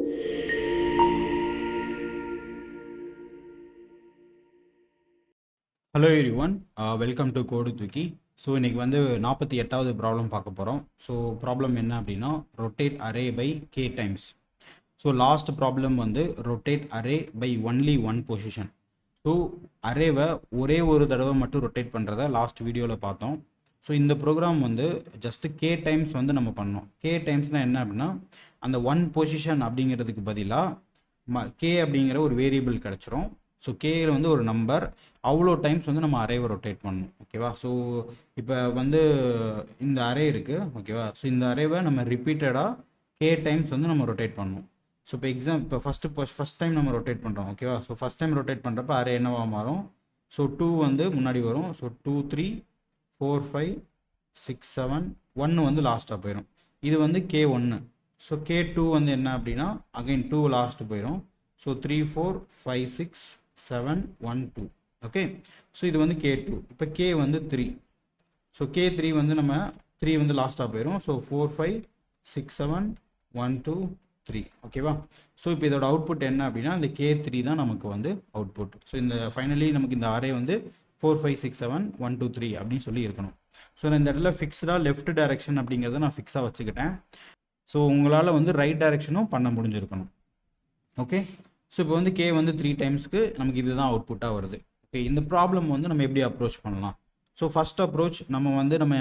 Hello everyone, welcome to கோடு தூக்கி. So இன்றைக்கி வந்து 48வது ப்ராப்ளம் பார்க்க போகிறோம். ஸோ ப்ராப்ளம் என்ன அப்படின்னா, rotate array by k times. So last problem வந்து rotate array by only one position. So அரேவை ஒரே ஒரு தடவை மட்டும் ரொட்டேட் பண்ணுறத லாஸ்ட் வீடியோவில் பார்த்தோம். ஸோ இந்த ப்ரோக்ராம் வந்து ஜஸ்ட்டு கே டைம்ஸ் வந்து நம்ம பண்ணோம். கே டைம்ஸ்னால் என்ன அப்படின்னா, அந்த ஒன் பொசிஷன் அப்படிங்கிறதுக்கு பதிலாக கே அப்படிங்கிற ஒரு வேரியபிள் கிடச்சிரும். ஸோ கேயில் வந்து ஒரு நம்பர், அவ்வளோ டைம்ஸ் வந்து நம்ம அரேவை ரொட்டேட் பண்ணணும். ஓகேவா? ஸோ இப்போ வந்து இந்த அரே இருக்குது. ஓகேவா? ஸோ இந்த அரேவை நம்ம ரிப்பீட்டடாக கே டைம்ஸ் வந்து நம்ம ரொட்டேட் பண்ணணும். ஸோ இப்போ ஃபஸ்ட் டைம் நம்ம ரொட்டேட் பண்ணுறோம். ஓகேவா? ஸோ ஃபஸ்ட் டைம் ரொட்டேட் பண்ணுறப்ப அரே என்னவா மாறும்? ஸோ 2 வந்து முன்னாடி வரும். ஸோ 2 3 4 5 6 7 1 வந்து லாஸ்ட்டாக போயிடும். இது வந்து K1. ஸோ K2 வந்து என்ன அப்படின்னா, அகைன் 2 லாஸ்ட்டு போயிடும். ஸோ 3 4 5 6 7 1 2. ஓகே. ஸோ இது வந்து K2. இப்போ K வந்து 3. ஸோ K3 வந்து நம்ம 3 வந்து லாஸ்ட்டாக போயிடும். ஸோ 4 5 6 7 1 2 3. ஓகேவா? ஸோ இப்போ இதோட அவுட்புட் என்ன அப்படின்னா, இந்த K3 தான் நமக்கு வந்து அவுட்புட். ஸோ இந்த ஃபைனலி நமக்கு இந்த அரே வந்து 4 5 6 7 1 2 3 அப்படின்னு சொல்லி இருக்கணும். ஸோ நான் இந்த இடத்துல ஃபிக்ஸ்டாக லெஃப்ட் டைரக்ஷன் அப்படிங்கிறத நான் ஃபிக்ஸாக வச்சுக்கிட்டேன். ஸோ உங்களால் வந்து ரைட் டைரக்ஷனும் பண்ண முடிஞ்சிருக்கணும். ஓகே. ஸோ இப்போ வந்து கே வந்து 3 டைம்ஸ்க்கு நமக்கு இதுதான் அவுட்புட்டாக வருது. ஓகே. இந்த ப்ராப்ளம் வந்து நம்ம எப்படி அப்ரோச் பண்ணலாம்? ஸோ ஃபஸ்ட் அப்ரோச் நம்ம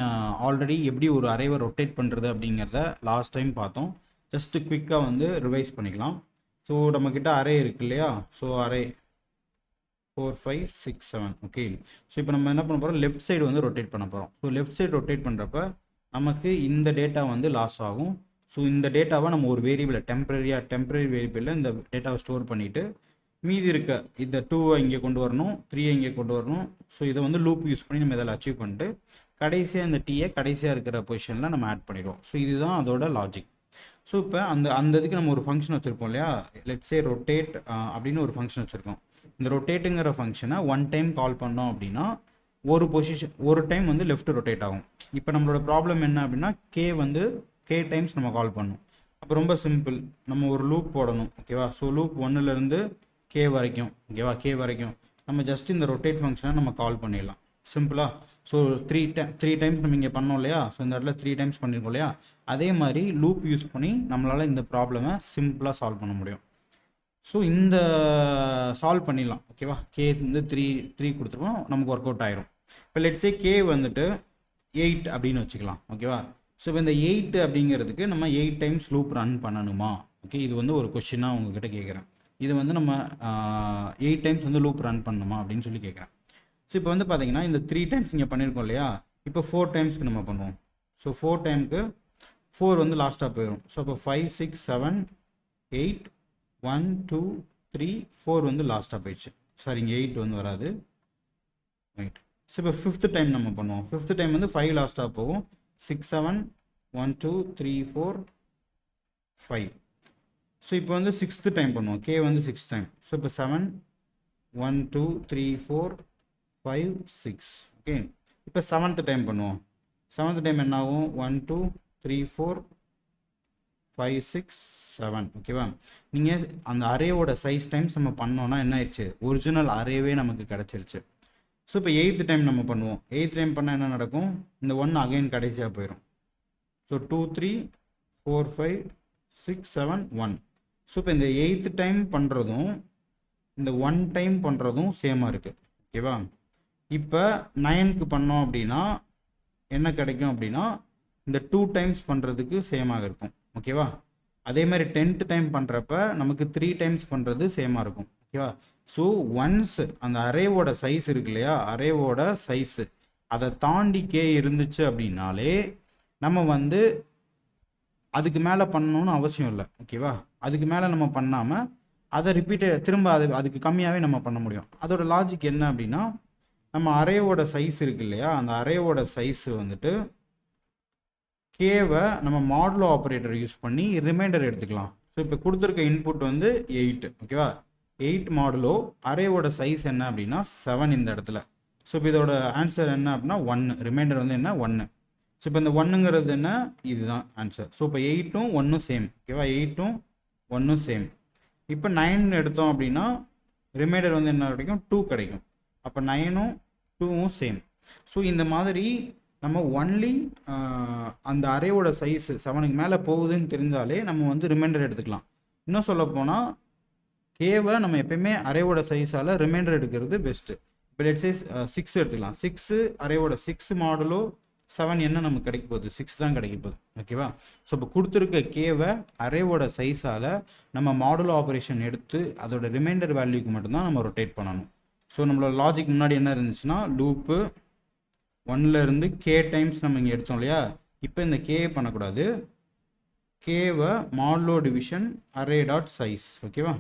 ஆல்ரெடி எப்படி ஒரு அரேவை ரொட்டேட் பண்ணுறது அப்படிங்கிறத லாஸ்ட் டைம் பார்த்தோம். ஜஸ்ட்டு குவிக்காக வந்து ரிவைஸ் பண்ணிக்கலாம். ஸோ நம்மக்கிட்ட அரே இருக்கு இல்லையா? So array 4 5 6 7. ஓகே. ஸோ இப்போ நம்ம என்ன பண்ண போகிறோம்? லெஃப்ட் சைடு வந்து ரொட்டேட் பண்ண போகிறோம். ஸோ லெஃப்ட் சைடு ரொட்டேட் பண்ணுறப்ப நமக்கு இந்த டேட்டா வந்து லாஸ் ஆகும். ஸோ இந்த டேட்டாவை நம்ம ஒரு வேரியபிளை டெம்பரரி வேரியபிளில் இந்த டேட்டாவை ஸ்டோர் பண்ணிவிட்டு மீதி இருக்க இந்த 2வை இங்கே கொண்டு வரணும், 3யை இங்கே கொண்டு வரணும். ஸோ இதை வந்து லூப் யூஸ் பண்ணி நம்ம இதில் அச்சீவ் பண்ணிட்டு கடைசியாக இந்த டீயை கடைசியாக இருக்கிற பொசிஷனில் நம்ம ஆட் பண்ணிடுவோம். ஸோ இதுதான் அதோட லாஜிக். ஸோ இப்போ அந்த இதுக்கு நம்ம ஒரு ஃபங்க்ஷன் வச்சுருப்போம் இல்லையா? லெட்ஸே ரொட்டேட் அப்படின்னு ஒரு ஃபங்க்ஷன் வச்சுருக்கோம். இந்த ரொட்டேட்டுங்கிற ஃபங்க்ஷனை ஒன் டைம் கால் பண்ணோம் அப்படின்னா ஒரு டைம் வந்து லெஃப்ட் ரொட்டேட் ஆகும். இப்போ நம்மளோட ப்ராப்ளம் என்ன அப்படின்னா, கே டைம்ஸ் நம்ம கால் பண்ணணும். அப்போ ரொம்ப சிம்பிள், நம்ம ஒரு லூப் போடணும். ஓகேவா? ஸோ லூப் 1லேருந்து கே வரைக்கும். ஓகேவா? கே வரைக்கும் நம்ம ஜஸ்ட் இந்த ரொட்டேட் ஃபங்க்ஷனை நம்ம கால் பண்ணிடலாம். சிம்பிளாக. ஸோ த்ரீ டைம்ஸ் நம்ம இங்கே பண்ணோம் இல்லையா? ஸோ இந்த இடத்துல 3 டைம்ஸ் பண்ணியிருக்கோம் இல்லையா? அதே மாதிரி லூப் யூஸ் பண்ணி நம்மளால் இந்த ப்ராப்ளமை சிம்பிளாக சால்வ் பண்ண முடியும். ஸோ இந்த சால்வ் பண்ணிடலாம். ஓகேவா? கே வந்து 3 கொடுத்துருவோம், நமக்கு ஒர்க் அவுட் ஆயிரும். இப்போ லெட்ஸே கே வந்துட்டு 8 அப்படின்னு வச்சுக்கலாம். ஓகேவா? ஸோ இப்போ இந்த 8 அப்படிங்கிறதுக்கு நம்ம 8 டைம்ஸ் லூப் ரன் பண்ணணுமா? ஓகே. இது வந்து ஒரு கொஸ்டினாக உங்ககிட்ட கேட்குறேன். இது வந்து நம்ம 8 டைம்ஸ் வந்து லூப் ரன் பண்ணணுமா அப்படின்னு சொல்லி கேட்குறேன். ஸோ இப்போ வந்து பார்த்தீங்கன்னா இந்த 3 டைம்ஸ் இங்கே பண்ணியிருக்கோம் இல்லையா? இப்போ 4 டைம்ஸ்க்கு நம்ம பண்ணுவோம். ஸோ 4 டைமுக்கு 4 வந்து லாஸ்ட்டாக போயிடும். ஸோ இப்போ 5 6 7 8 1 2 3 4 வந்து லாஸ்ட்டாக போயிடுச்சு. சாரி, இங்கே 8 வந்து வராது. ரைட். ஸோ இப்போ 5th டைம் நம்ம பண்ணுவோம். 5th டைம் வந்து 5 லாஸ்ட்டாக போகும். 6 7 1 2 3 4 5. ஸோ இப்போ வந்து 6th டைம் பண்ணுவோம். கே வந்து 6 டைம். ஸோ இப்போ 7 1 2 3 4 5 6. ஓகே. இப்போ 7th டைம் பண்ணுவோம். 7th டைம் என்ன ஆகும்? 1 2 3 4 5 6 7. ஓகேவா? நீங்கள் அந்த அரேவோட சைஸ் டைம்ஸ் நம்ம பண்ணோன்னா என்ன ஆயிடுச்சு? ஒரிஜினல் அரேவே நமக்கு கிடச்சிருச்சு. ஸோ இப்போ 8th டைம் நம்ம பண்ணுவோம். 8th டைம் பண்ணால் என்ன நடக்கும்? இந்த 1 அகைன் கடைசியாக போயிடும். ஸோ 2 3 4 5 6 7 1. ஸோ இப்போ இந்த 8th டைம் பண்ணுறதும் இந்த 1 டைம் பண்ணுறதும் சேமாக இருக்குது. ஓகேவா? இப்போ 9க்கு பண்ணோம் அப்படின்னா என்ன கிடைக்கும் அப்படின்னா, இந்த 2 டைம்ஸ் பண்ணுறதுக்கு சேமாக இருக்கும். ஓகேவா? அதே மாதிரி 10th டைம் பண்ணுறப்ப நமக்கு 3 டைம்ஸ் பண்ணுறது சேமாக இருக்கும். ஓகேவா? ஸோ ஒன்ஸ் அந்த அரேவோட சைஸ் இருக்கு இல்லையா? அரேவோட சைஸு அதை தாண்டி கே இருந்துச்சு அப்படின்னாலே நம்ம வந்து அதுக்கு மேலே பண்ணணும்னு அவசியம் இல்லை. ஓகேவா? அதுக்கு மேலே நம்ம பண்ணாமல் அதை திரும்ப அதுக்கு கம்மியாகவே நம்ம பண்ண முடியும். அதோட லாஜிக் என்ன அப்படின்னா, நம்ம அரேவோட சைஸ் இருக்கு இல்லையா? அந்த அரேவோட சைஸு வந்துட்டு கேவை நம்ம மாடுலோ ஆப்ரேட்டர் யூஸ் பண்ணி ரிமைண்டர் எடுத்துக்கலாம். ஸோ இப்போ கொடுத்துருக்க இன்புட் வந்து 8. ஓகேவா? 8 மாடுலோ அரேவோட சைஸ் என்ன அப்படின்னா 7 இந்த இடத்துல. ஸோ இப்போ இதோட ஆன்சர் என்ன அப்படின்னா 1. ரிமைண்டர் வந்து என்ன? 1. ஸோ இப்போ இந்த 1ங்கிறது என்ன? இதுதான் ஆன்சர். ஸோ இப்போ 8ம் 1ம் சேம். ஓகேவா? 8ம் 1 சேம். இப்போ 9 எடுத்தோம் அப்படின்னா ரிமைண்டர் வந்து என்ன கிடைக்கும், 2 கிடைக்கும். அப்போ 9ம் 2ம் சேம். ஸோ இந்த மாதிரி நம்ம ஒன்லி அந்த அரேவோட சைஸு 7க்கு மேலே போகுதுன்னு தெரிஞ்சாலே நம்ம வந்து ரிமைண்டர் எடுத்துக்கலாம். இன்னும் சொல்ல போனால் கேவை நம்ம எப்பயுமே அரேவோட சைஸால் ரிமைண்டர் எடுக்கிறது பெஸ்ட்டு. இப்போ லெட்ஸ் சே 6 எடுத்துக்கலாம். 6 அரேவோட 6 மாடலோ 7 என்ன நமக்கு கிடைக்க போகுது, 6 தான் கிடைக்க போகுது. ஓகேவா? ஸோ இப்போ கொடுத்துருக்க கேவை அரேவோட சைஸால் நம்ம மாடுலோ ஆப்ரேஷன் எடுத்து அதோட ரிமைண்டர் வேல்யூக்கு மட்டும்தான் நம்ம ரொட்டேட் பண்ணணும். ஸோ நம்மளோட லாஜிக் முன்னாடி என்ன இருந்துச்சுன்னா லூப்பு 1ல் இருந்து கே டைம்ஸ் நம்ம இங்கே எடுத்தோம் இல்லையா. இப்போ இந்த கே பண்ணக்கூடாது, கேவை modulo division array dot size. ஓகேவா?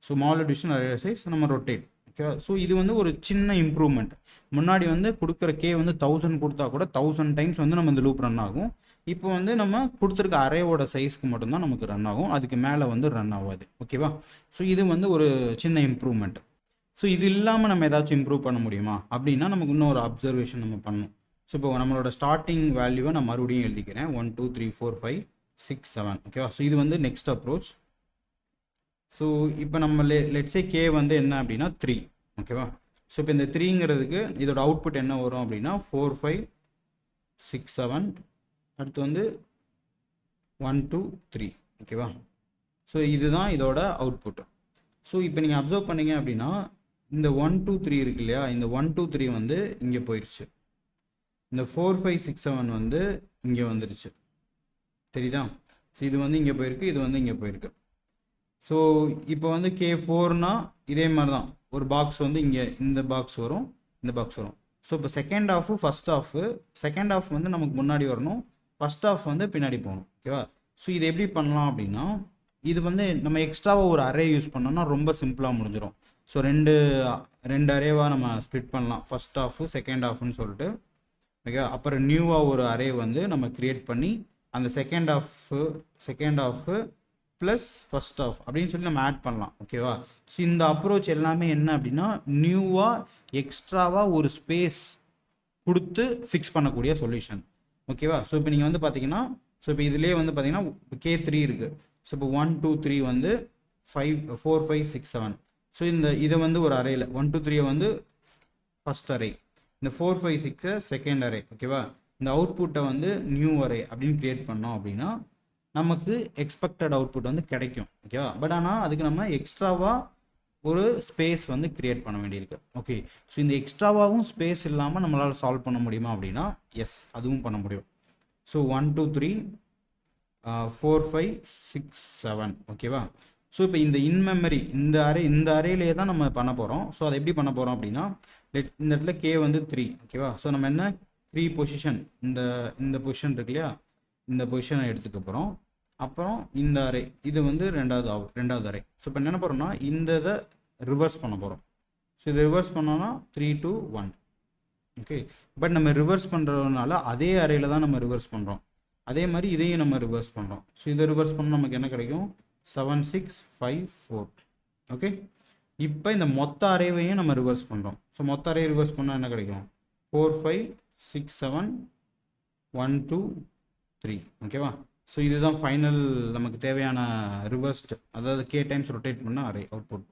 So modulo division array size நம்ம ரொட்டேட். ஓகேவா? ஸோ இது வந்து ஒரு சின்ன இம்ப்ரூவ்மெண்ட். முன்னாடி வந்து கொடுக்குற கே வந்து 1000 கொடுத்தா கூட 1000 டைம்ஸ் வந்து நம்ம இந்த லூப் ரன் ஆகும். இப்போ வந்து நம்ம கொடுத்துருக்க அரேவோட சைஸ்க்கு மட்டும்தான் நமக்கு ரன் ஆகும், அதுக்கு மேலே வந்து ரன் ஆகாது. ஓகேவா? ஸோ இது வந்து ஒரு சின்ன இம்ப்ரூவ்மெண்ட். ஸோ இது இல்லாமல் நம்ம ஏதாச்சும் இம்ப்ரூவ் பண்ண முடியுமா அப்படின்னா நமக்கு இன்னும் ஒரு அப்சர்வேஷன் நம்ம பண்ணணும். ஸோ இப்போ நம்மளோட ஸ்டார்டிங் வேல்யூவை நான் மறுபடியும் எழுதிக்கிறேன், 1 2 3 4 5 6 7. ஓகேவா? ஸோ இது வந்து நெக்ஸ்ட் அப்ரோச். ஸோ இப்போ நம்ம லெட்ஸே கே வந்து என்ன அப்படின்னா 3. ஓகேவா? ஸோ இப்போ இந்த 3ங்கிறதுக்கு இதோட அவுட்புட் என்ன வரும் அப்படின்னா 4 5 6 7, அடுத்து வந்து 1 2 3. ஓகேவா? ஸோ இதுதான் இதோட அவுட்புட். ஸோ இப்போ நீங்கள் அப்சர்வ் பண்ணீங்க அப்படின்னா இந்த 1 2 3 இருக்கு இல்லையா, இந்த 1 2 3 வந்து இங்கே போயிடுச்சு. இந்த 4 5 6 7 வந்து இங்கே வந்துருச்சு. தெரியுதா? ஸோ இது வந்து இங்கே போயிருக்கு, இது வந்து இங்கே போயிருக்கு. ஸோ இப்போ வந்து K4னா இதே மாதிரி தான், ஒரு பாக்ஸ் வந்து இங்கே இந்த பாக்ஸ் வரும், இந்த பாக்ஸ் வரும். ஸோ இப்போ second half first half, second half வந்து நமக்கு முன்னாடி வரணும், ஃபஸ்ட் ஹாஃப் வந்து பின்னாடி போகணும். ஓகேவா? ஸோ இது எப்படி பண்ணலாம் அப்படின்னா இது வந்து நம்ம எக்ஸ்ட்ராவாக ஒரு அரே யூஸ் பண்ணோம்னா ரொம்ப சிம்பிளாக முடிஞ்சிடும். ஸோ ரெண்டு அரேவாக நம்ம ஸ்ப்ளிட் பண்ணலாம், ஃபஸ்ட் ஹாஃபு செகண்ட் ஹாஃப்னு சொல்லிட்டு. ஓகே, அப்புறம் நியூவாக ஒரு அரே வந்து நம்ம க்ரியேட் பண்ணி அந்த second half plus first half அப்படின்னு சொல்லி நம்ம ஆட் பண்ணலாம். ஓகேவா? ஸோ இந்த அப்ரோச் எல்லாமே என்ன அப்படின்னா நியூவாக எக்ஸ்ட்ராவாக ஒரு ஸ்பேஸ் கொடுத்து ஃபிக்ஸ் பண்ணக்கூடிய சொல்யூஷன். ஓகேவா? ஸோ இப்போ நீங்கள் வந்து பார்த்தீங்கன்னா ஸோ இப்போ இதிலே வந்து பார்த்தீங்கன்னா K3 இருக்குது. ஸோ இப்போ 1 2 3 வந்து 4 5 6 7. ஸோ இதை வந்து ஒரு அரேயில் 1 2 3 வந்து ஃபஸ்ட் அரே, இந்த 4 5 6 செகண்ட் அரே. ஓகேவா? இந்த அவுட்புட்டை வந்து நியூ அரே அப்படின்னு க்ரியேட் பண்ணோம் அப்படின்னா நமக்கு எக்ஸ்பெக்டட் அவுட்புட் வந்து கிடைக்கும். ஓகேவா? பட் ஆனால் அதுக்கு நம்ம எக்ஸ்ட்ராவாக ஒரு ஸ்பேஸ் வந்து க்ரியேட் பண்ண வேண்டியிருக்கு. ஓகே, ஸோ இந்த எக்ஸ்ட்ராவாகவும் ஸ்பேஸ் இல்லாமல் நம்மளால் சால்வ் பண்ண முடியுமா அப்படின்னா எஸ், அதுவும் பண்ண முடியும். ஸோ 1 2 3 4 5 6 7. ஓகேவா? ஸோ இப்போ இந்த இன்மெமரி இந்த அரேலேயே தான் நம்ம பண்ண போகிறோம். ஸோ அதை எப்படி பண்ண போகிறோம் அப்படின்னா இந்த இடத்துல கே வந்து 3. ஓகேவா? ஸோ நம்ம என்ன 3 பொசிஷன், இந்த பொசிஷன் இருக்கு இல்லையா, இந்த பொசிஷனை எடுத்துக்க போகிறோம். அப்புறம் இந்த அரே இது வந்து ரெண்டாவது அரே. ஸோ இப்போ என்ன போகிறோம்னா இந்த இதை ரிவர்ஸ் பண்ண போகிறோம். ஸோ இதை ரிவர்ஸ் பண்ணோன்னா 3 2 1. ஓகே, பட் நம்ம ரிவர்ஸ் பண்ணுறதுனால அதே அரேயில் தான் நம்ம ரிவர்ஸ் பண்ணுறோம், அதே மாதிரி இதையும் நம்ம ரிவர்ஸ் பண்ணுறோம். ஸோ இதை ரிவர்ஸ் பண்ணால் நமக்கு என்ன கிடைக்கும், 7 6 5 4. ஓகே, இப்போ இந்த மொத்த அரேவையும் நம்ம ரிவர்ஸ் பண்ணுறோம். ஸோ மொத்த அரே ரிவர்ஸ் பண்ணால் என்ன கிடைக்கும், 4 5 6 7 1 2 3. ஓகேவா? ஸோ இதுதான் ஃபைனல் நமக்கு தேவையான ரிவர்ஸ்ட், அதாவது K டைம்ஸ் ரொட்டேட் பண்ண அரே அவுட்புட்.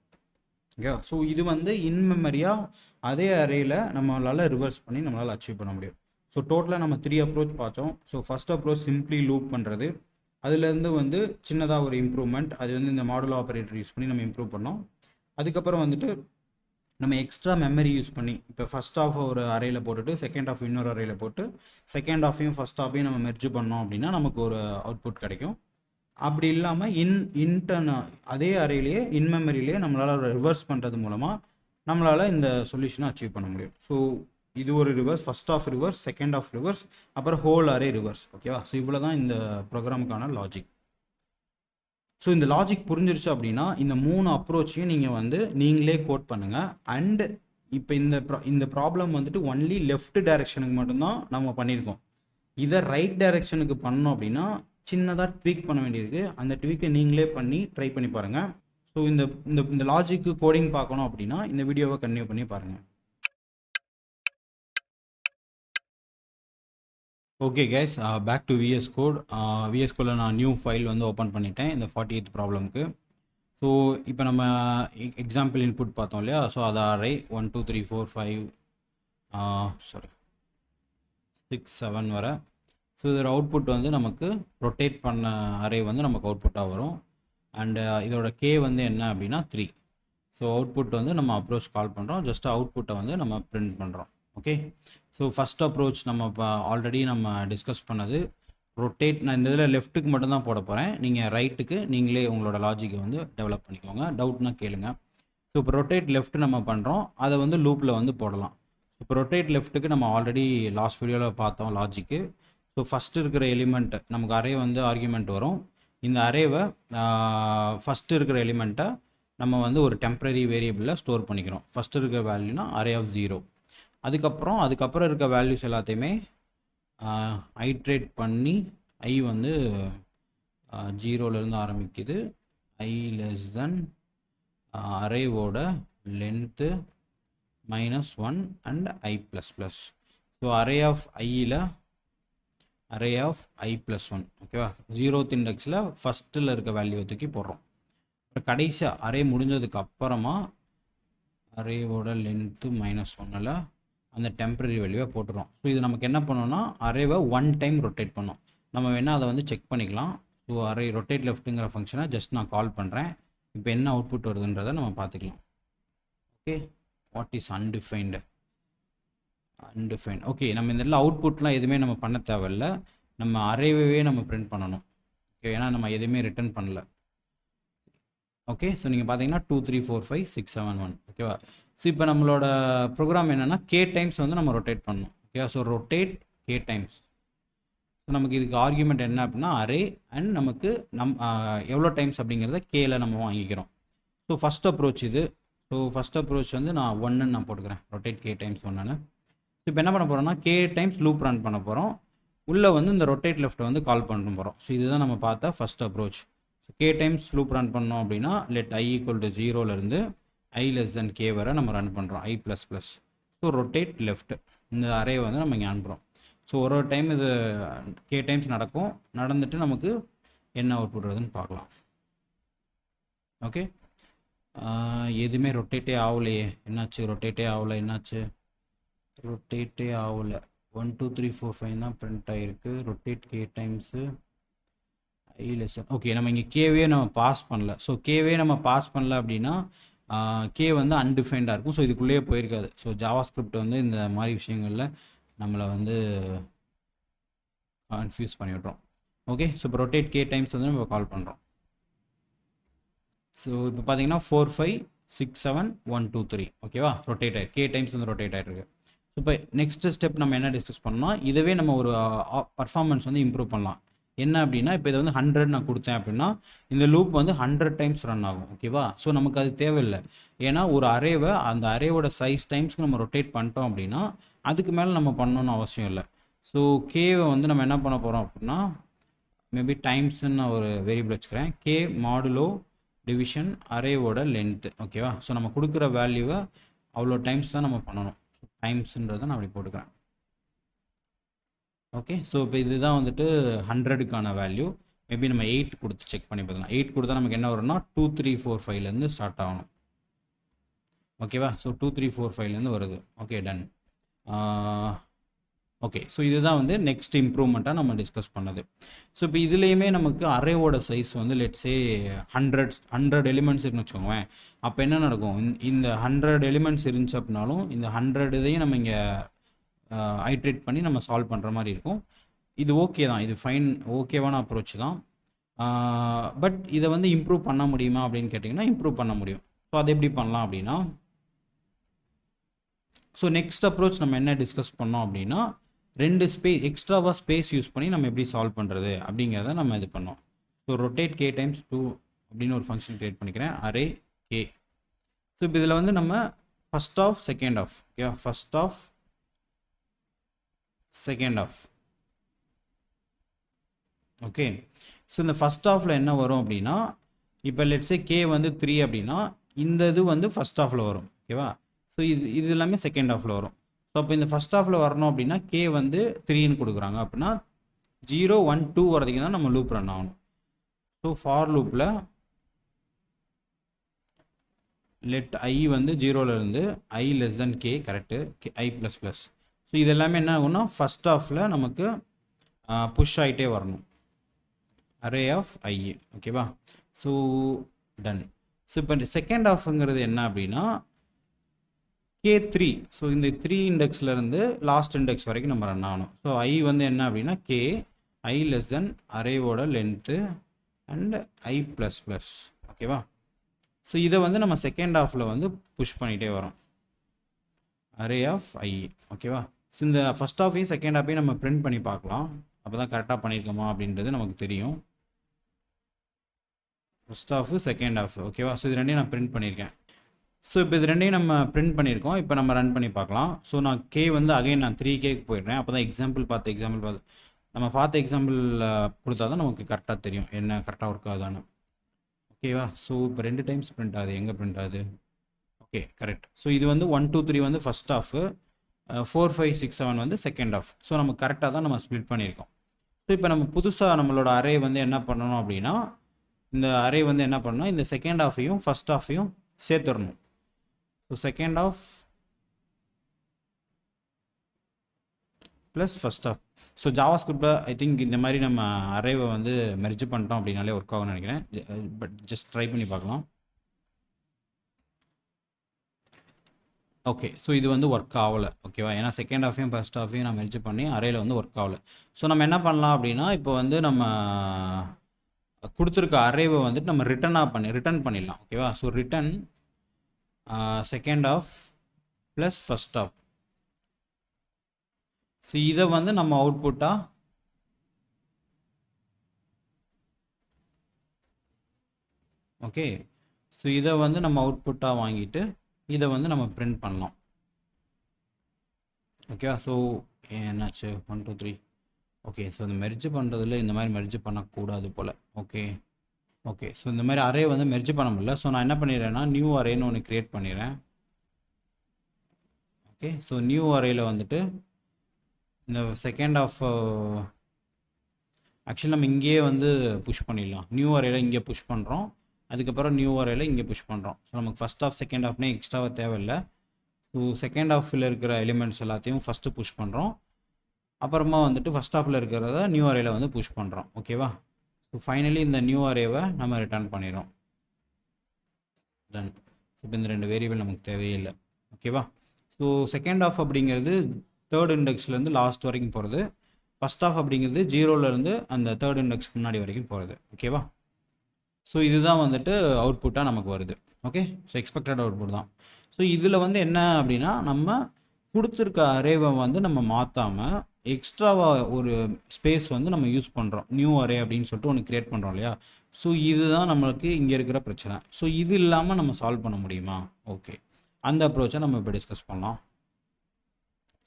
ஓகே, ஸோ இது வந்து இன்மெமரியாக அதே அரேயில் நம்மளால் ரிவர்ஸ் பண்ணி நம்மளால் அச்சீவ் பண்ண முடியும். ஸோ டோட்டலாக நம்ம 3 அப்ரோச் பார்த்தோம். So first approach simply loop பண்ணுறது, அதுலேருந்து வந்து சின்னதாக ஒரு இம்ப்ரூவ்மெண்ட், அது வந்து இந்த மாடுலோ ஆப்ரேட்டர் யூஸ் பண்ணி நம்ம இம்ப்ரூவ் பண்ணோம். அதுக்கப்புறம் வந்துட்டு நம்ம எக்ஸ்ட்ரா மெமரி யூஸ் பண்ணி இப்போ ஃபஸ்ட் ஹாஃப் ஒரு அரேயில் போட்டுட்டு செகண்ட் ஹாஃப் இன்னொரு அரேயில் போட்டு செகண்ட் ஹாஃபையும் ஃபஸ்ட் ஹாஃபையும் நம்ம மெர்ஜ் பண்ணோம் அப்படின்னா நமக்கு ஒரு அவுட்புட் கிடைக்கும். அப்படி இல்லாமல் அதே அரேலேயே இன்மெமரியிலே நம்மளால் ரிவர்ஸ் பண்ணுறது மூலமாக நம்மளால் இந்த சொல்யூஷனை அச்சீவ் பண்ண முடியும். ஸோ இது ஒரு reverse, first half reverse, second half reverse, அப்புறம் ஹோல் அரே ரிவர்ஸ். ஓகேவா? ஸோ இவ்வளோ தான் இந்த ப்ரோக்ராமுக்கான லாஜிக். ஸோ இந்த லாஜிக் புரிஞ்சிருச்சு அப்படின்னா இந்த 3 அப்ரோச்சையும் நீங்கள் வந்து நீங்களே கோட் பண்ணுங்கள். அண்டு இப்போ இந்த ப்ராப்ளம் வந்துட்டு ஒன்லி லெஃப்ட் டைரெக்ஷனுக்கு மட்டும்தான் நம்ம பண்ணியிருக்கோம். இதை ரைட் டைரெக்ஷனுக்கு பண்ணோம் அப்படின்னா சின்னதாக ட்வீக் பண்ண வேண்டியிருக்கு. அந்த ட்வீக்கை நீங்களே பண்ணி ட்ரை பண்ணி பாருங்கள். ஸோ இந்த லாஜிக்கு கோடிங் பார்க்கணும் அப்படின்னா இந்த வீடியோவை கன்டினியூ பண்ணி பாருங்கள். Okay guys, back to VS Code. VS Codeல நான் நியூ ஃபைல் வந்து ஓப்பன் பண்ணிட்டேன் இந்த 48th ப்ராப்ளம்க்கு. ஸோ இப்போ நம்ம எக்ஸாம்பிள் இன்புட் பார்த்தோம் இல்லையா, ஸோ அது அரே 1 2 3 4 5 சாரி 6 7 வர. ஸோ இதோட அவுட்புட் வந்து நமக்கு ரொட்டேட் பண்ண அரே வந்து நமக்கு அவுட்புட்டாக வரும். அண்டு இதோட கே வந்து என்ன அப்படின்னா 3. ஸோ அவுட்புட் வந்து நம்ம அப்ரோச் கால் பண்ணுறோம், ஜஸ்ட் அவுட்புட்டை வந்து நம்ம பிரிண்ட் பண்ணுறோம். ஓகே, ஸோ ஃபஸ்ட் அப்ரோச் நம்ம இப்போ ஆல்ரெடி நம்ம டிஸ்கஸ் பண்ணது ரொட்டேட். நான் இந்த இதில் லெஃப்ட்டுக்கு மட்டும்தான் போட போகிறேன், நீங்கள் ரைட்டுக்கு நீங்களே உங்களோட லாஜிக்கை வந்து டெவலப் பண்ணிக்கோங்க, டவுட்னா கேளுங்க. ஸோ இப்போ ரொட்டேட் லெஃப்ட் நம்ம பண்ணுறோம், அதை வந்து லூப்பில் வந்து போடலாம். ஸோ இப்போ ரொட்டேட் லெஃப்ட்டுக்கு நம்ம ஆல்ரெடி லாஸ்ட் வீடியோவில் பார்த்தோம் லாஜிக்கு. ஸோ ஃபஸ்ட்டு இருக்கிற எலிமெண்ட் நமக்கு அரே வந்து ஆர்குமெண்ட் வரும். இந்த அரேவை ஃபஸ்ட்டு இருக்கிற எலிமெண்ட்டை நம்ம வந்து ஒரு டெம்ப்ரரி வேரியபிளில் ஸ்டோர் பண்ணிக்கிறோம். ஃபஸ்ட்டு இருக்கிற வேல்யூனா அரே ஆஃப் 0. அதுக்கப்புறம் இருக்க வேல்யூஸ் எல்லாத்தையுமே ஐட்ரேட் பண்ணி ஐ வந்து 0லேருந்து ஆரம்பிக்குது. ஐ லெஸ் தென் அரேவோட length -1 and i plus plus. So array of ஐயில் அரே ஆஃப் ஐ ப்ளஸ் 1, ஓகேவா, 0th இண்டெக்ஸில் ஃபஸ்ட்டில் இருக்க வேல்யூ தூக்கி போடுறோம். அப்புறம் கடைசியாக அரே முடிஞ்சதுக்கு அப்புறமா அரேவோட லென்த்து -1ல் அந்த டெம்பரரி வேல்யூவை போட்டுரும். ஸோ இது நமக்கு என்ன பண்ணோம்னா அரேவை 1 டைம் ரொட்டேட் பண்ணோம். நம்ம வேணால் அதை வந்து செக் பண்ணிக்கலாம். ஸோ அரே ரொட்டேட் லெஃப்ட்டுங்கிற ஃபங்க்ஷனை ஜஸ்ட் நான் கால் பண்ணுறேன். இப்போ என்ன அவுட்புட் வருதுன்றதை நம்ம பார்த்துக்கலாம். Okay, what is undefined? Okay, நம்ம இந்த இடத்துல அவுட்புட்லாம் எதுவுமே நம்ம பண்ண தேவையில்லை, நம்ம அரேவே நம்ம பிரிண்ட் பண்ணணும். ஓகே, ஏன்னா நம்ம எதுவுமே ரிட்டர்ன் பண்ணல. ஓகே, ஸோ நீங்கள் பார்த்தீங்கன்னா 2 3 4 5 6 7 1, ஓகேவா. ஸோ இப்போ நம்மளோட ப்ரோக்ராம் என்னென்னா கே டைம்ஸ் வந்து நம்ம ரொட்டேட் பண்ணணும். ஓகேவா, so rotate K times. So நமக்கு இதுக்கு ஆர்குமெண்ட் என்ன அப்படின்னா அரே அண்ட் நமக்கு எவ்வளோ டைம்ஸ் அப்படிங்கிறத கேல நம்ம வாங்கிக்கிறோம். ஸோ ஃபஸ்ட் அப்ரோச் இது. ஸோ ஃபஸ்ட் அப்ரோச் வந்து நான் 1ன்னு நான் போட்டுக்கிறேன், ரொட்டேட் கே டைம்ஸ் 1ன்னு. ஸோ இப்போ என்ன பண்ண போகிறோம்னா கே டைம்ஸ் லூப் ரன் பண்ண போகிறோம், உள்ளே வந்து இந்த ரொட்டேட் லெஃப்ட்டை வந்து கால் பண்ண போகிறோம். ஸோ இதுதான் நம்ம பார்த்த first approach. So k times loop run பண்ணோம் அப்படின்னா லெட் ஐ ஈக்குவல் டு 0லேருந்து ஐ லெஸ் தென் கே வரை நம்ம ரன் பண்ணுறோம், i plus plus. So rotate left இந்த அரே வந்து நம்ம இங்கே அனுப்புகிறோம். ஸோ ஒரு டைம் இது கே டைம்ஸ் நடக்கும், நடந்துட்டு நமக்கு என்ன அவுட்புட் வருதுன்னு பார்க்கலாம். ஓகே, எதுவுமே ரொட்டேட்டே ஆகலையே, என்னாச்சு? ரொட்டேட்டே ஆகலை, என்னாச்சு? ரொட்டேட்டே ஆகலை. 1 2 3 4 5 தான் பிரிண்ட் ஆகிருக்கு. ரொட்டேட் கே டைம்ஸு ஐ லெசன். ஓகே, நம்ம இங்கே கேவே நம்ம பாஸ் பண்ணல. ஸோ கேவே நம்ம பாஸ் பண்ணல அப்படின்னா கே வந்து அன்டிஃபைன்டாக இருக்கும். ஸோ இதுக்குள்ளேயே போயிருக்காது. ஸோ ஜாவா ஸ்கிரிப்ட் வந்து இந்த மாதிரி விஷயங்களில் நம்மளை வந்து கன்ஃபியூஸ் பண்ணி விட்றோம். ஓகே, ஸோ இப்போ ரொட்டேட் கே டைம்ஸ் வந்து நம்ம கால் பண்ணுறோம். ஸோ இப்போ பார்த்தீங்கன்னா 4 5 6 7 1 2 3, ஓகேவா, ரொட்டேட் ஆகி கே டைம்ஸ் வந்து ரொட்டேட் ஆகிருக்கு. ஸோ இப்போ நெக்ஸ்ட் ஸ்டெப் நம்ம என்ன டிஸ்கஸ் பண்ணோம்னா இதுவே நம்ம ஒரு பர்ஃபார்மன்ஸ் வந்து இம்ப்ரூவ் பண்ணலாம். என்ன அப்படின்னா இப்போ இதை வந்து 100 நான் கொடுத்தேன் அப்படின்னா இந்த லூப் வந்து 100 டைம்ஸ் ரன் ஆகும், ஓகேவா. ஸோ நமக்கு அது தேவையில்லை, ஏன்னா ஒரு அரேவை அந்த அரேவோட சைஸ் டைம்ஸ்க்கு நம்ம ரொட்டேட் பண்ணிட்டோம் அப்படின்னா அதுக்கு மேலே நம்ம பண்ணணும்னு அவசியம் இல்லை. ஸோ கேவை வந்து நம்ம என்ன பண்ண போகிறோம் அப்படின்னா மேபி டைம்ஸ்ன்னு நான் ஒரு வேரியபிள் வச்சுக்கிறேன், கே மாடுலோ டிவிஷன் அரேவோட லென்த்து, ஓகேவா. ஸோ நம்ம கொடுக்குற வேல்யூவை அவ்வளோ டைம்ஸ் தான் நம்ம பண்ணணும். ஸோ டைம்ஸுன்றதை நான் அப்படி போட்டுக்கிறேன். ஓகே, ஸோ இப்போ இதுதான் வந்துட்டு 100க்கான வேல்யூ. மேபி நம்ம 8 கொடுத்து செக் பண்ணி பார்க்கலாம். 8 கொடுத்தா நமக்கு என்ன வரும்னா 2 3 4 5லேருந்து ஸ்டார்ட் ஆகணும், ஓகேவா. ஸோ 2 3 4 5லேருந்து வருது. Okay, ton. ஓகே, ஸோ இதுதான் வந்து நெக்ஸ்ட் இம்ப்ரூவ்மெண்ட்டாக நம்ம டிஸ்கஸ் பண்ணது. ஸோ இப்போ இதுலேயுமே நமக்கு அரேவோட சைஸ் வந்து லெட்ஸே 100 எலிமெண்ட்ஸ் இருக்குன்னு வச்சுக்கோங்களேன். அப்போ என்ன நடக்கும், இந்த 100 எலிமெண்ட்ஸ் இருந்துச்சு அப்படின்னாலும் இந்த 100 இதையும் நம்ம இங்கே ஐட்ரேட் பண்ணி நம்ம சால்வ் பண்ணுற மாதிரி இருக்கும். இது ஓகே தான், இது ஃபைன், ஓகேவான அப்ரோச் தான். பட் இதை வந்து இம்ப்ரூவ் பண்ண முடியுமா அப்படின்னு கேட்டிங்கன்னா இம்ப்ரூவ் பண்ண முடியும். ஸோ அது எப்படி பண்ணலாம் அப்படின்னா, ஸோ நெக்ஸ்ட் அப்ரோச் நம்ம என்ன டிஸ்கஸ் பண்ணோம் அப்படின்னா 2 எக்ஸ்ட்ராவாக ஸ்பேஸ் யூஸ் பண்ணி நம்ம எப்படி சால்வ் பண்ணுறது அப்படிங்கிறத நம்ம இது பண்ணோம். ஸோ ரொட்டேட் கே டைம்ஸ் 2 அப்படின்னு ஒரு ஃபங்க்ஷன் க்ரியேட் பண்ணிக்கிறேன், அரே கே. ஸோ இப்போ இதில் வந்து நம்ம first half second half, okay, first half second half. Okay, so இந்த ஃபஸ்ட் ஆஃபில் என்ன வரும் அப்படின்னா இப்போ லெட்ஸே கே வந்து 3 அப்படின்னா இந்த இது வந்து ஃபஸ்ட் ஆஃபில் வரும், ஓகேவா. ஸோ இது எல்லாமே செகண்ட் ஆஃபில் வரும். ஸோ அப்போ இந்த ஃபஸ்ட் ஆஃபில் வரணும் அப்படின்னா கே வந்து 3ன்னு கொடுக்குறாங்க அப்படின்னா 0 1 2 வரதுக்கு தான் நம்ம லூப் ரன் ஆகணும். ஸோ ஃபார் லூப்பில் லெட் ஐ வந்து 0லேருந்து i less than K correct I plus plus. So இது எல்லாமே என்ன ஆகும்னா ஃபஸ்ட் ஆஃபில் நமக்கு புஷ் ஆகிட்டே வரணும் அரே ஆஃப் ஐ. ஓகேவா? So done. ஸோ இப்போ செகண்ட் ஆஃப்ங்கிறது என்ன அப்படின்னா K3. ஸோ இந்த 3 இண்டெக்ஸ்லேருந்து லாஸ்ட் இண்டெக்ஸ் வரைக்கும் நம்ம ரன் ஆகணும். ஸோ ஐ வந்து என்ன அப்படின்னா கே ஐ லெஸ் தென் அரேவோட length and i plus plus. ஓகேவா? ஸோ இதை வந்து நம்ம செகண்ட் ஆஃபில் வந்து புஷ் பண்ணிகிட்டே வரோம் அரே ஆஃப் ஐ. ஓகேவா? ஸோ இந்த ஃபஸ்ட் ஆஃபையும் செகண்ட் ஆஃபையும் நம்ம பிரிண்ட் பண்ணி பார்க்கலாம். அப்போ தான் கரெக்டாக பண்ணியிருக்கோமா அப்படின்றது நமக்கு தெரியும். First half second half. ஓகேவா? ஸோ இது ரெண்டையும் நான் பிரிண்ட் பண்ணியிருக்கேன். ஸோ இப்போ இது ரெண்டையும் நம்ம பிரிண்ட் பண்ணியிருக்கோம். இப்போ நம்ம ரன் பண்ணி பார்க்கலாம். ஸோ நான் கே வந்து அகைன் நான் 3Kக்கு போயிடுறேன். அப்போ தான் எக்ஸாம்பிள் பார்த்து நம்ம பார்த்த எக்ஸாம்பிள் கொடுத்தா தான் நமக்கு கரெக்டாக தெரியும் என்ன கரெக்டாக ஒர்க் ஆகுதான்னு. ஓகேவா? ஸோ இப்போ 2 டைம்ஸ் பிரிண்ட் ஆகுது. எங்கே பிரிண்ட் ஆகுது? Okay correct. ஸோ இது வந்து 1 2 3 வந்து ஃபஸ்ட் ஆஃபு, 4 5 6 7 வந்து செகண்ட் ஆஃப். ஸோ நம்ம கரெக்டாக தான் நம்ம ஸ்ப்ளிட் பண்ணியிருக்கோம். ஸோ இப்போ நம்ம புதுசாக நம்மளோட அரே வந்து என்ன பண்ணணும் அப்படின்னா இந்த அரே வந்து என்ன பண்ணணும், இந்த செகண்ட் ஆஃபையும் ஃபஸ்ட் ஆஃபையும் சேர்த்துடணும். So second half plus first half. So ஜாவா ஸ்கிரிப்டில் ஐ திங்க் இந்த மாதிரி நம்ம அரேவை வந்து மெர்ஜ் பண்ணிட்டோம் அப்படின்னாலே ஒர்க் ஆகும்னு நினைக்கிறேன். பட் ஜஸ்ட் ட்ரை பண்ணி பார்க்கலாம். ஓகே. ஸோ இது வந்து ஒர்க் ஆகலை. ஓகேவா? ஏன்னா செகண்ட் ஆஃபையும் ஃபஸ்ட் ஆஃபையும் நான் மெர்ஜ் பண்ணி அரேயில் வந்து ஒர்க் ஆகலை. ஸோ நம்ம என்ன பண்ணலாம் அப்படின்னா இப்போ வந்து நம்ம கொடுத்துருக்க அரேவை வந்துட்டு நம்ம ரிட்டர்ன் பண்ணிடலாம். ஓகேவா? So return second half plus first half. So இதை வந்து நம்ம அவுட்புட்டாக ஓகே. ஸோ இதை வந்து நம்ம அவுட்புட்டாக வாங்கிட்டு இதை வந்து நம்ம பிரிண்ட் பண்ணலாம். ஓகேவா? ஸோ என்னாச்சு 1 2 3. ஓகே. ஸோ இந்த மெர்ஜ் பண்ணுறதுல இந்த மாதிரி மெர்ஜ் பண்ணக்கூடாது போல். Okay okay. ஸோ இந்த மாதிரி அரே வந்து மெர்ஜ் பண்ண முடியல. ஸோ நான் என்ன பண்ணிடுறேன்னா நியூ அரேன்னு ஒன்று க்ரியேட் பண்ணிடுறேன். ஓகே. ஸோ நியூ அரேயில் வந்துட்டு இந்த செகண்ட் ஆஃப் ஆக்சுவலி நம்ம இங்கேயே வந்து புஷ் பண்ணிடலாம். நியூ அரேயில் இங்கே புஷ் பண்ணுறோம், அதுக்கப்புறம் நியூ அரேயில் இங்கே புஷ் பண்ணுறோம். ஸோ நமக்கு ஃபஸ்ட் ஆஃப் செகண்ட் ஆஃப்னே எக்ஸ்ட்ராவாக தேவையில்லை. ஸோ செகண்ட் ஆஃபில் இருக்கிற எலிமெண்ட்ஸ் எல்லாத்தையும் ஃபஸ்ட்டு புஷ் பண்ணுறோம், அப்புறமா வந்துட்டு ஃபஸ்ட் ஆஃபில் இருக்கிறத நியூ அரேயில் வந்து புஷ் பண்ணுறோம். ஓகேவா? ஸோ ஃபைனலி இந்த நியூ அரேவை நம்ம ரிட்டர்ன் பண்ணிடுறோம். தென் இப்போ இந்த 2 வேரியபிள் நமக்கு தேவையே இல்லை. ஓகேவா? ஸோ செகண்ட் ஆஃப் அப்படிங்கிறது தேர்ட் இண்டெக்ஸ்லேருந்து லாஸ்ட் வரைக்கும் போகிறது. ஃபஸ்ட் ஆஃப் அப்படிங்கிறது 0லேருந்து அந்த தேர்ட் இண்டெக்ஸ்க்கு முன்னாடி வரைக்கும் போகிறது. ஓகேவா? ஸோ இதுதான் வந்துட்டு அவுட்புட்டாக நமக்கு வருது. ஓகே. ஸோ எக்ஸ்பெக்டட் அவுட்புட் தான். ஸோ இதில் வந்து என்ன அப்படின்னா நம்ம கொடுத்துருக்க அரேவை வந்து நம்ம மாற்றாமல் எக்ஸ்ட்ராவாக ஒரு ஸ்பேஸ் வந்து நம்ம யூஸ் பண்ணுறோம். நியூ அரே அப்படின்னு சொல்லிட்டு ஒன்று க்ரியேட் பண்ணுறோம் இல்லையா? ஸோ இதுதான் நம்மளுக்கு இங்கே இருக்கிற பிரச்சனை. ஸோ இது இல்லாமல் நம்ம சால்வ் பண்ண முடியுமா? ஓகே. அந்த அப்ரோச்சை நம்ம இப்போ டிஸ்கஸ் பண்ணலாம்.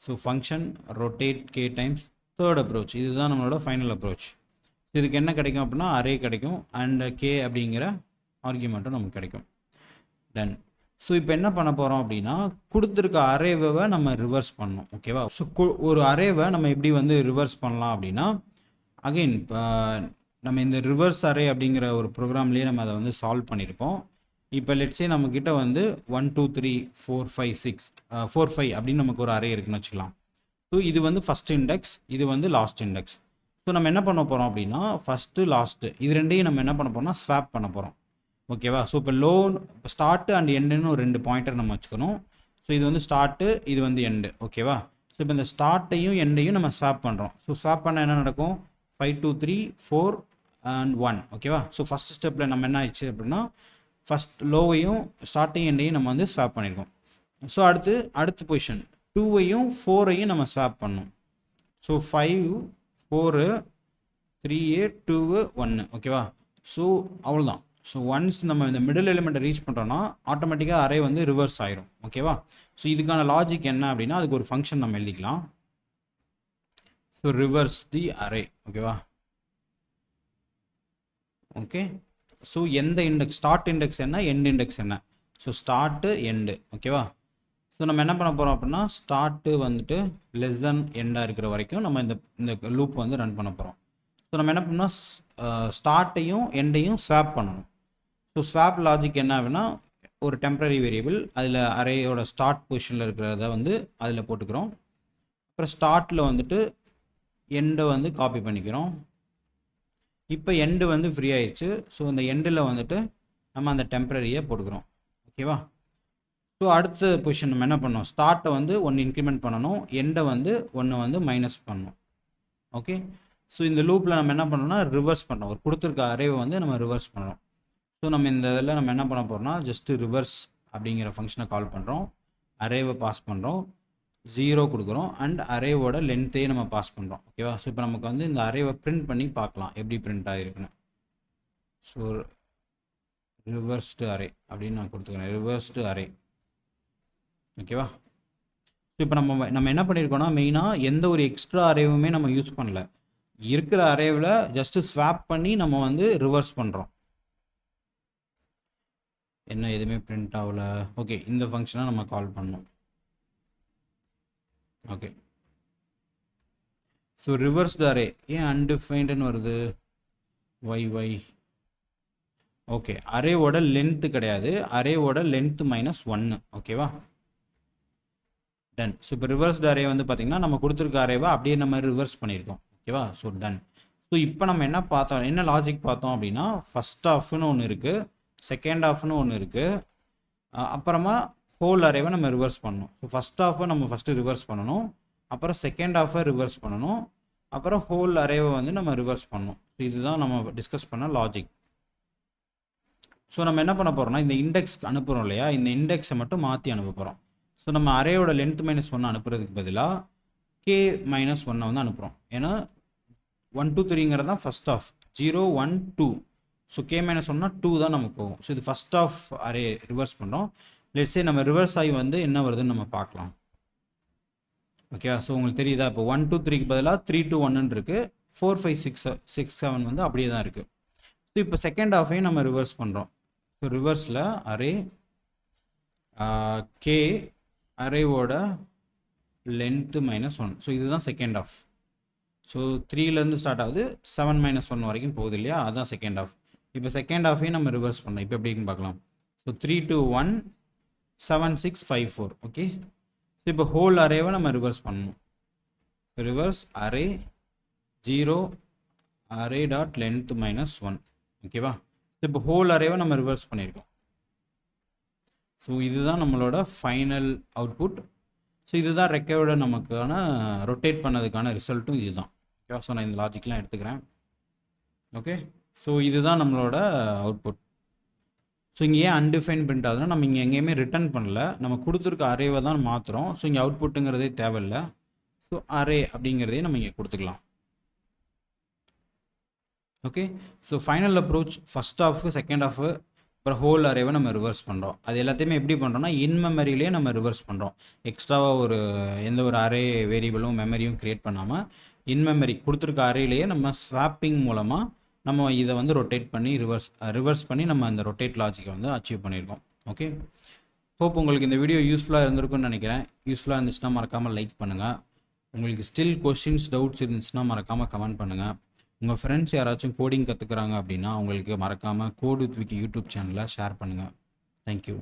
So function rotate K times third approach. இதுதான் நம்மளோட ஃபைனல் அப்ரோச். இதுக்கு என்ன கிடைக்கும் அப்படின்னா அரே கிடைக்கும் அண்ட் கே அப்படிங்கிற ஆர்கியூமெண்ட்டும் நமக்கு கிடைக்கும். டன். ஸோ இப்போ என்ன பண்ண போகிறோம் அப்படின்னா கொடுத்துருக்க அரேவை நம்ம ரிவர்ஸ் பண்ணணும். ஓகேவா? ஸோ ஒரு அரேவை நம்ம எப்படி வந்து ரிவர்ஸ் பண்ணலாம் அப்படின்னா அகெயின் இப்போ நம்ம இந்த ரிவர்ஸ் அரே அப்படிங்கிற ஒரு ப்ரோக்ராம்லேயே நம்ம அதை வந்து சால்வ் பண்ணியிருப்போம். இப்போ லெட்ஸே நம்மக்கிட்ட வந்து 1 2 3 4 5 6 4 5 அப்படின்னு நமக்கு ஒரு அரே இருக்குன்னு வச்சுக்கலாம். ஸோ இது வந்து ஃபஸ்ட் இண்டெக்ஸ், இது வந்து லாஸ்ட் இண்டெக்ஸ். ஸோ நம்ம என்ன பண்ண போகிறோம் அப்படின்னா ஃபஸ்ட்டு லாஸ்ட்டு இது ரெண்டையும் நம்ம என்ன பண்ண போகிறோம்னா ஸ்வாப் பண்ண போகிறோம். ஓகேவா? ஸோ இப்போ ஸ்டார்ட்டு அண்ட் எண்டுன்னு ஒரு 2 பாயிண்டர் நம்ம வச்சுக்கணும். ஸோ இது வந்து ஸ்டார்ட்டு, இது வந்து எண்டு. ஓகேவா? ஸோ இப்போ இந்த ஸ்டார்ட்டையும் எண்டையும் நம்ம ஸ்வாப் பண்ணுறோம். ஸோ ஸ்வாப் பண்ண என்ன நடக்கும்? 5 2 3 4 and 1. ஓகேவா? ஸோ ஃபஸ்ட் ஸ்டெப்பில் நம்ம என்ன ஆயிடுச்சு அப்படின்னா ஃபஸ்ட் லோவையும் ஸ்டார்டிங் எண்டையும் நம்ம வந்து ஸ்வாப் பண்ணியிருக்கோம். ஸோ அடுத்த பொசிஷன் 2வையும் 4ஐயும் நம்ம ஸ்வாப் பண்ணோம். ஸோ 5 4 3 2 1. ஓகேவா? ஸோ அவ்வளோதான். ஸோ ஒன்ஸ் நம்ம இந்த மிடில் எலிமெண்ட்டை ரீச் பண்ணுறோன்னா ஆட்டோமேட்டிக்காக அரே வந்து ரிவர்ஸ் ஆயிரும். ஓகேவா? ஸோ இதுக்கான லாஜிக் என்ன அப்படின்னா அதுக்கு ஒரு ஃபங்க்ஷன் நம்ம எழுதிக்கலாம். ஸோ ரிவர்ஸ் தி அரே. ஓகேவா? ஓகே. ஸோ எந்த இண்டெக்ஸ் ஸ்டார்ட் இண்டெக்ஸ் என்ன, எண்ட் இண்டெக்ஸ் என்ன? So start end. ஓகேவா? ஸோ நம்ம என்ன பண்ண போகிறோம் அப்படின்னா ஸ்டார்ட்டு வந்துட்டு லெஸ் தென் எண்டாக இருக்கிற வரைக்கும் நம்ம இந்த லூப் வந்து ரன் பண்ண போகிறோம். ஸோ நம்ம என்ன பண்ணோம் ஸ்டார்ட்டையும் எண்டையும் ஸ்வாப் பண்ணணும். ஸோ ஸ்வாப் லாஜிக் என்ன அப்படின்னா ஒரு டெம்பரரி வேரியபிள், அதில் அரேயோட ஸ்டார்ட் பொசிஷனில் இருக்கிறத வந்து அதில் போட்டுக்கிறோம். அப்புறம் ஸ்டார்ட்டில் வந்துட்டு எண்டை வந்து காப்பி பண்ணிக்கிறோம். இப்போ எண்டு வந்து ஃப்ரீ ஆயிடுச்சு. ஸோ அந்த எண்டில் வந்துட்டு நம்ம அந்த டெம்பரரியை போட்டுக்கிறோம். ஓகேவா? ஸோ அடுத்த பொசிஷன் நம்ம என்ன பண்ணோம், ஸ்டார்ட்டை வந்து 1 இன்க்ரிமெண்ட் பண்ணணும், எண்டை வந்து 1 வந்து மைனஸ் பண்ணணும். ஓகே, ஸோ இந்த லூப்பில் நம்ம என்ன பண்ணோம்னா ரிவர்ஸ் பண்ணுறோம். ஒரு கொடுத்துருக்க அரேவை வந்து நம்ம ரிவர்ஸ் பண்ணுறோம். ஸோ நம்ம இந்த இதில் நம்ம என்ன பண்ண போகிறோம்னா ஜஸ்ட்டு ரிவர்ஸ் அப்படிங்கிற ஃபங்க்ஷனை கால் பண்ணுறோம், அரேவை பாஸ் பண்ணுறோம், 0 கொடுக்குறோம் அண்ட் அரேவோட லென்த்தையே நம்ம பாஸ் பண்ணுறோம். ஓகேவா? ஸோ இப்போ நமக்கு வந்து இந்த அரேவை பிரிண்ட் பண்ணி பார்க்கலாம் எப்படி பிரிண்ட் ஆகிருக்குன்னு. ஸோ ரிவர்ஸ்டு அரே அப்படின்னு நான் கொடுத்துக்கிறேன், ரிவர்ஸ்டு அரே. ஓகேவா? ஸோ இப்போ நம்ம என்ன பண்ணியிருக்கோம்னா மெயினாக எந்த ஒரு எக்ஸ்ட்ரா அரேவுமே நம்ம யூஸ் பண்ணல, இருக்கிற அரேவில் ஜஸ்ட்டு ஸ்வாப் பண்ணி நம்ம வந்து ரிவர்ஸ் பண்ணுறோம். என்ன எதுவுமே பிரிண்ட் ஆகல. ஓகே, இந்த ஃபங்க்ஷனை நம்ம கால் பண்ணோம். ஓகே, ஸோ ரிவர்ஸ்டு அரே ஏன் அன்டிஃபைன்டுன்னு வருது, ஒய். ஓகே, அரேவோட லென்த்து கிடையாது, அரேவோட லென்த்து -1. ஓகேவா? டன். ஸோ இப்போ ரிவர்ஸ்டு அரே வந்து பார்த்திங்கன்னா நம்ம கொடுத்துருக்க அரேவை அப்படியே நம்ம ரிவர்ஸ் பண்ணியிருக்கோம். ஓகேவா? So done. ஸோ இப்போ நம்ம என்ன பார்த்தோம், என்ன லாஜிக் பார்த்தோம் அப்படின்னா ஃபஸ்ட் ஆஃப்னு ஒன்று இருக்குது, செகண்ட் ஆஃப்னு ஒன்று இருக்குது, அப்புறமா ஹோல் அரேவை நம்ம ரிவர்ஸ் பண்ணணும். ஸோ ஃபஸ்ட் ஆஃபை நம்ம ஃபஸ்ட்டு ரிவர்ஸ் பண்ணணும், அப்புறம் செகண்ட் ஆஃபை ரிவர்ஸ் பண்ணணும், அப்புறம் ஹோல் அரேவை வந்து நம்ம ரிவர்ஸ் பண்ணணும். ஸோ இதுதான் நம்ம டிஸ்கஸ் பண்ண லாஜிக். ஸோ நம்ம என்ன பண்ண போகிறோம்னா இந்த இண்டெக்ஸ் அனுப்புகிறோம் இல்லையா, இந்த இண்டெக்ஸை மட்டும் மாற்றி அனுப்ப போகிறோம். ஸோ நம்ம அரேயோட லென்த் -1 அனுப்புறதுக்கு பதிலாக k -1 வந்து அனுப்புகிறோம். ஏன்னா 1 2 3ங்கிறது தான் ஃபஸ்ட் ஆஃப், 0 1 2. ஸோ k -1னா 2 தான் நமக்கு போகும். ஸோ இது ஃபஸ்ட் ஆஃப் அரே ரிவர்ஸ் பண்ணுறோம். லெட்ஸே நம்ம ரிவர்ஸ் ஆகி வந்து என்ன வருதுன்னு நம்ம பார்க்கலாம். ஓகேவா? ஸோ உங்களுக்கு தெரியுதா, இப்போ 1 2 3க்கு பதிலாக 3 2 1 இருக்குது, 4 5 6 7 வந்து அப்படியே தான் இருக்குது. ஸோ இப்போ செகண்ட் ஆஃபையும் நம்ம ரிவர்ஸ் பண்ணுறோம். ஸோ ரிவர்ஸில் அரே கே அரேவோட லென்த்து -1. ஸோ இதுதான் செகண்ட் ஆஃப். ஸோ 3லேருந்து ஸ்டார்ட் ஆகுது, 7 -1 வரைக்கும் போகுது இல்லையா, அதுதான் செகண்ட் ஆஃப். இப்போ செகண்ட் ஆஃபையும் நம்ம ரிவர்ஸ் பண்ணோம். இப்போ எப்படின்னு பார்க்கலாம். ஸோ 3 2 1 7 6 5 4. ஓகே, ஸோ இப்போ ஹோல் அரேவை நம்ம ரிவர்ஸ் பண்ணணும். Reverse array 0 array dot length -1. ஓகேவா? ஸோ இப்போ ஹோல் அரேவை நம்ம ரிவர்ஸ் பண்ணியிருக்கோம். ஸோ இதுதான் நம்மளோட ஃபைனல் அவுட்புட். ஸோ இதுதான் ரெக்கையோட நமக்கான ரொட்டேட் பண்ணதுக்கான ரிசல்ட்டும் இதுதான். ஓகேவா? ஸோ நான் இந்த லாஜிக்லாம் எடுத்துக்கிறேன். ஓகே, ஸோ இதுதான் நம்மளோட அவுட்புட். ஸோ இங்கே ஏன் அன்டிஃபைன் பிரிண்ட் ஆகுதுன்னா நம்ம இங்கே எங்கேயுமே ரிட்டர்ன் பண்ணல, நம்ம கொடுத்துருக்க அரேவை தான் மாற்றுறோம். ஸோ இங்கே அவுட்புட்டுங்கிறதே தேவையில்லை. ஸோ அரே அப்படிங்கிறதே நம்ம இங்கே கொடுத்துக்கலாம். Okay, so final approach first half, second half, அப்புறம் ஹோல் அரேவை நம்ம ரிவர்ஸ் பண்ணுறோம். அது எல்லாத்தையுமே எப்படி பண்ணுறோம்னா இன் மெமரியிலே நம்ம ரிவர்ஸ் பண்ணுறோம். எக்ஸ்ட்ராவாக எந்த ஒரு அரே வேரியபிளும் மெமரியும் க்ரியேட் பண்ணாமல் இன் மெமரி கொடுத்துருக்க அரேலேயே நம்ம ஸ்வாப்பிங் மூலமாக நம்ம இதை வந்து ரொட்டேட் பண்ணி ரிவர்ஸ் பண்ணி நம்ம அந்த ரொட்டேட் லாஜிக்கை வந்து அச்சீவ் பண்ணியிருக்கோம். ஓகே, ஹோப் உங்களுக்கு இந்த வீடியோ யூஸ்ஃபுல்லாக இருந்திருக்குன்னு நினைக்கிறேன். யூஸ்ஃபுல்லாக இருந்துச்சுன்னா மறக்காமல் லைக் பண்ணுங்கள். உங்களுக்கு ஸ்டில் கொஸ்டின்ஸ் டவுட்ஸ் இருந்துச்சுன்னா மறக்காமல் கமெண்ட் பண்ணுங்கள். உங்கள் ஃப்ரெண்ட்ஸ் யாராச்சும் கோடிங் கற்றுக்குறாங்க அப்படின்னா அவங்களுக்கு மறக்காமல் கோட் வித் விக்கி யூடியூப் சேனலை ஷேர் பண்ணுங்கள். தேங்க்யூ.